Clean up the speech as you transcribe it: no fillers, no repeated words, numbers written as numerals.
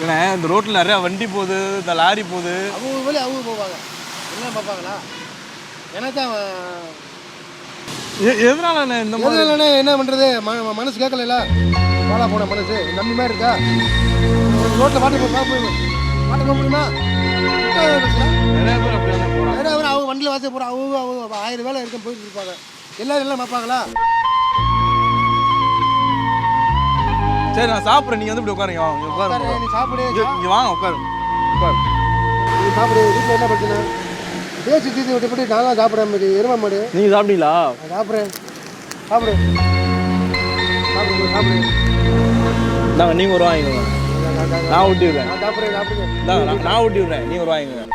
ஏன்னா இந்த ரோட்டில் நிறையா வண்டி போகுது, இந்த லாரி போகுது. அவங்க வேலை அவங்க போவாங்க, என்ன பார்ப்பாங்களா? எனக்கு தான் எதனால இந்த மாதிரி என்ன பண்ணுறது, மனசு கேட்கல. வாழா போன மனசு நம்பி மாதிரி இருக்கா? ரோட்டில் பாட்டு பாட்டு போக முடியுமா? நிறைய பேர் அப்படி தான் போகிறாங்க. நிறைய பேர் அவங்க வண்டியில் வாசல் போகிறாங்க. அவங்க 1000 வேலை இருக்க போயிட்டு இருப்பாங்க. எல்லாரும் எல்லாம் பார்ப்பாங்களா? சரி நான் சாப்பிட்றேன், நீங்கள் வந்து இப்படி உட்காருங்க. வாங்க உட்காரு, நீ சாப்பிடு, இங்கே வாங்க உட்காரு உட்காரு. நீ சாப்பிடு. வீட்டில் என்ன பிரச்சனை? பேசி தீர்த்து விட்டு நான்லாம் சாப்பிடாம எருமை மாடு. நீங்கள் சாப்பிட்டீங்களா? நான் சாப்பிட்றேன். சாப்பிடு சாப்பிடு சாப்பிடு. நாங்கள் நீங்கள் ஒரு வாங்கிடுங்க, நான் ஊட்டி விடுறேன். நான் சாப்பிட்றேன் சாப்பிடுங்க. நான் ஊட்டி விடுறேன், நீங்கள் ஒரு வாங்கிடுங்க.